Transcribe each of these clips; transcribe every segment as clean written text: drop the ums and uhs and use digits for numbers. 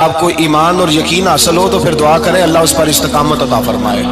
آپ کو ایمان اور یقین حاصل ہو تو پھر دعا کریں اللہ اس پر استقامت عطا فرمائے،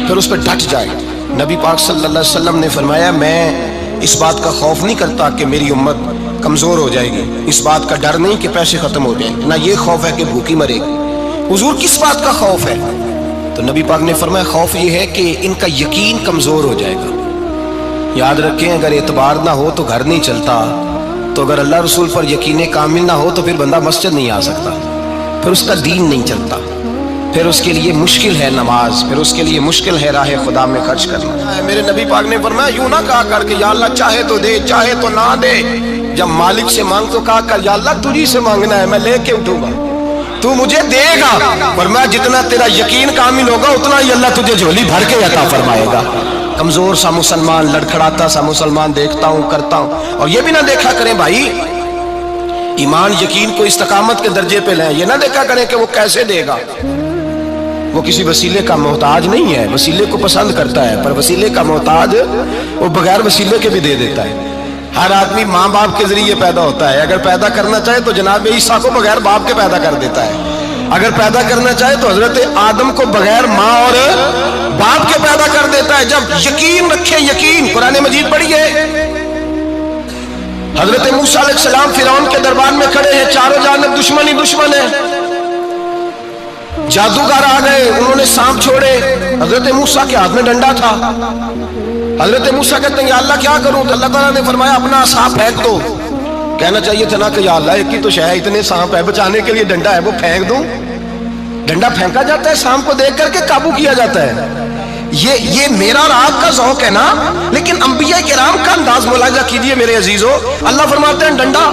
پھر اس پہ ڈٹ جائے۔ نبی پاک صلی اللہ علیہ وسلم نے فرمایا میں اس بات کا خوف نہیں کرتا کہ میری امت کمزور ہو جائے گی، اس بات کا ڈر نہیں کہ پیسے ختم ہو جائیں، نہ یہ خوف ہے کہ بھوکی مرے گی۔ حضور کس بات کا خوف ہے؟ تو نبی پاک نے فرمایا خوف یہ ہے کہ ان کا یقین کمزور ہو جائے گا۔ یاد رکھیں اگر اعتبار نہ ہو تو گھر نہیں چلتا، تو اگر اللہ رسول پر یقین کامل نہ ہو تو پھر بندہ مسجد نہیں آ سکتا، پھر اس کا دین نہیں چلتا، پھر اس کے لیے مشکل ہے نماز، پھر اس کے لیے مشکل ہے راہ خدا میں خرچ کرنا۔ میرے نبی پاک نے فرمایا یوں نہ کہا کر کہ یا اللہ چاہے تو دے چاہے تو نہ دے، جب مالک سے مانگ تو کہا کر یا اللہ تجھی سے مانگنا ہے میں لے کے اٹھوں گا، تو مجھے دے گا، فرمایا جتنا تیرا یقین کامل ہوگا اتنا ہی اللہ تجھے جھولی بھر کے عطا فرمائے گا۔ کمزور سا مسلمان، لڑکھڑاتا سا مسلمان دیکھتا ہوں کرتا ہوں، اور یہ بھی نہ دیکھا کریں بھائی ایمان یقین کو استقامت کے درجے پہ لیں، یہ نہ دیکھا کریں کہ وہ کیسے دے گا، وہ کسی وسیلے کا محتاج نہیں ہے، وسیلے کو پسند کرتا ہے پر وسیلے کا محتاج وہ بغیر وسیلے کے بھی دے دیتا ہے۔ ہر آدمی ماں باپ کے ذریعے پیدا ہوتا ہے، اگر پیدا کرنا چاہے تو جناب عیسیٰ کو بغیر باپ کے پیدا کر دیتا ہے، اگر پیدا کرنا چاہے تو حضرت آدم کو بغیر ماں اور باپ کے پیدا کر دیتا ہے۔ جب یقین رکھے، یقین قرآن مجید پڑھیے، حضرت موسیٰ علیہ السلام فرعون کے دربار میں کھڑے ہیں، چاروں جانب دشمن ہی دشمن ہے، جادوگر آ گئے، انہوں نے سانپ چھوڑے، حضرت موسیٰ کے ہاتھ میں ڈنڈا تھا، حضرت موسیٰ کہتے ہیں یا اللہ کیا کروں؟ تو اللہ تعالیٰ نے فرمایا اپنا عصا پھینک دو۔ کہنا چاہیے تھا نا کہ یا اللہ ایک ہی تو شے ہے، اتنے سانپ ہے، بچانے کے لیے ڈنڈا ہے وہ پھینک دوں؟ ڈنڈا پھینکا جاتا ہے، سانپ کو دیکھ کر کے قابو کیا جاتا ہے۔ یہ میرا اور آپ کا ذوق ہے نا، لیکن انبیاء کرام کا انداز ملاحظہ کیجئے میرے عزیزو۔ اللہ فرماتے ہیں ڈنڈا،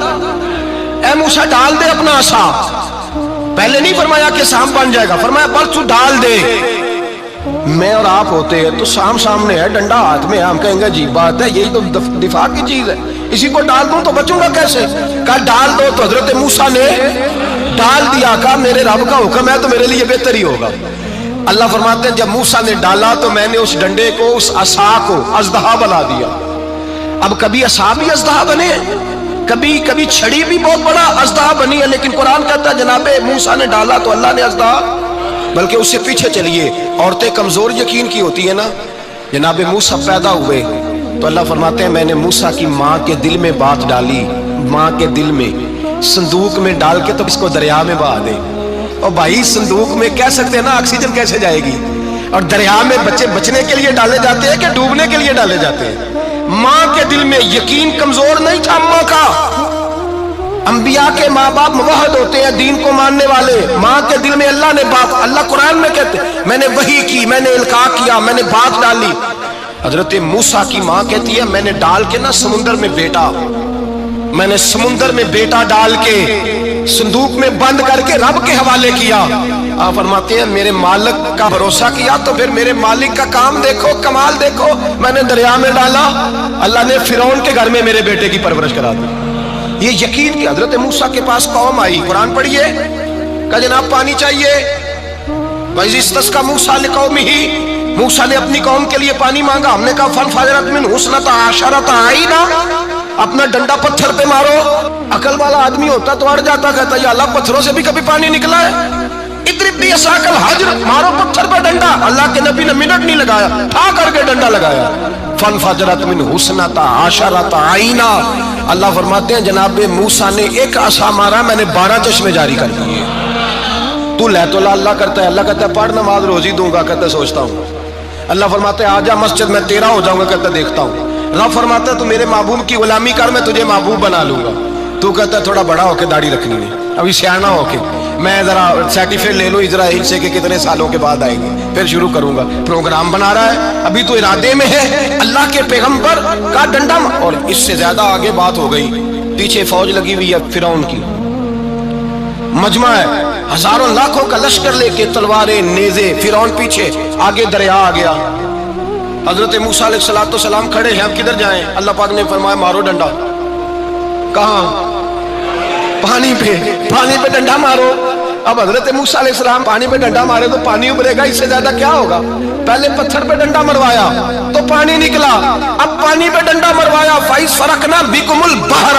اے موسیٰ ڈال دے اپنا عصا، پہلے نہیں فرمایا کہ سانپ بن جائے گا، فرمایا بس تو ڈال دے۔ میں اور آپ ہوتے ہیں تو سام سامنے ہے، ڈنڈا ہاتھ میں ہے، ہم کہیں گے عجیب بات ہے، یہی تو دفاع کی چیز ہے، اسی کو ڈال دوں تو بچوں گا کیسے؟ کہا ڈال دو، تو حضرت موسیٰ نے ڈال دیا، کہا میرے رب کا حکم ہے تو میرے لیے بہتر ہی ہوگا۔ اللہ فرماتے ہیں جب موسیٰ نے ڈالا تو میں نے اس ڈنڈے کو، اس عصا کو اژدہا بنا دیا۔ اب کبھی عصا بھی اژدہا بنے، کبھی چھڑی بھی بہت بڑا اژدہا بنی ہے، لیکن قرآن کہتا ہے جناب موسیٰ نے ڈالا تو اللہ نے اژدہا، بلکہ اس سے پیچھے چلیے، عورتیں کمزور یقین کی ہوتی ہیں نا، جناب موسیٰ پیدا ہوئے تو اللہ فرماتے ہیں میں نے موسیٰ کی ماں کے دل میں بات ڈالی، ماں کے دل میں صندوق میں ڈال کے تو اس کو دریا میں بہا دے۔ اور بھائی صندوق میں کہہ سکتے ہیں نا آکسیجن کیسے جائے گی، اور دریا میں بچے بچنے کے لیے ڈالے جاتے ہیں کہ ڈوبنے کے لیے ڈالے جاتے ہیں؟ ماں کے دل میں یقین کمزور نہیں تھا ماں کا۔ انبیاء کے ماں باپ موحد ہوتے ہیں، دین کو ماننے والے، ماں کے دل میں اللہ نے بات، اللہ قرآن میں کہتے میں نے وحی کی، میں نے القاء کیا، میں نے بات ڈالی۔ حضرت موسیٰ کی ماں کہتی ہے میں نے ڈال کے نا سمندر میں بیٹا، میں نے سمندر میں بیٹا ڈال کے صندوق میں بند کر کے رب کے حوالے کیا۔ آپ فرماتے ہیں میرے مالک کا بھروسہ کیا تو پھر میرے مالک کا کام دیکھو، کمال دیکھو، میں نے دریا میں ڈالا، اللہ نے فرعون کے گھر میں میرے بیٹے کی پرورش کرا دی۔ یہ یقین کہ حضرت موسیٰ کے پاس قوم آئی، قرآن پڑھیے، کہا جناب پانی چاہیے، وَإِذِ اسْتَسْقَىٰ مُوسَىٰ لِقَوْمِهِ، موسیٰ نے اپنی قوم کے لیے پانی مانگا، ہم نے کہا فَانْفَجَرَتْ مِنْهُ اثْنَتَا عَشَرَةَ عَيْنًا، اپنا ڈنڈا پتھر پہ مارو۔ عقل والا آدمی ہوتا تو اڑ جاتا، کہتا یا اللہ پتھروں سے بھی کبھی پانی نکلا ہے؟ اضرب بعصاک الحجر، مارو پتھر پہ ڈنڈا۔ اللہ کے نبی نے منٹ نہیں لگایا، ٹھا کر کے ڈنڈا لگایا، فَانْفَجَرَتْ مِنْهُ اثْنَتَا عَشَرَةَ عَيْنًا۔ اللہ فرماتے ہیں جناب موسیٰ نے ایک عصا مارا، میں نے 12 چشمے جاری کر دیے۔ تو لے تو اللہ کرتا ہے، اللہ کہتا ہے پڑھ نماز روزی دوں گا، کہتا ہے سوچتا ہوں۔ اللہ فرماتا ہے آجا مسجد میں تیرا ہو جاؤں گا، کہتا ہے دیکھتا ہوں۔ رب فرماتا ہے تو میرے محبوب کی غلامی کر، میں تجھے محبوب بنا لوں گا۔ تو کہتا ہے تھوڑا بڑا ہو کے داڑھی رکھنی ہے، ابھی سیانا ہو کے، میں ذرا سرٹیفکیٹ لے لوں اسرائیل سے کہ کتنے سالوں کے بعد آئیں گے، پھر شروع کروں گا۔ پروگرام بنا رہا ہے، ابھی تو ارادے میں ہے اللہ کے پیغمبر کا ڈنڈا، اور اس سے زیادہ آگے بات ہو گئی، پیچھے فوج لگی ہوئی ہے فرعون کی، مجمع ہے، ہزاروں لاکھوں کا لشکر لے کے، تلواریں نیزے، فرعون پیچھے، آگے دریا آ گیا۔ حضرت موسیٰ علیہ السلام کھڑے ہیں، اب کدھر جائیں؟ اللہ پاک نے فرمایا مارو ڈنڈا۔ کہاں؟ پانی پہ ڈنڈا مارو۔ اب حضرت موسیٰ علیہ السلام پانی پہ ڈنڈا مارے تو پانی ابھرے گا، اس سے زیادہ کیا ہوگا؟ پہلے پتھر پہ ڈنڈا مروایا تو پانی نکلا، اب پانی پہ ڈنڈا مروایا، فَإِذْ فَرَقْنَا بِكُمُ الْبَحْرَ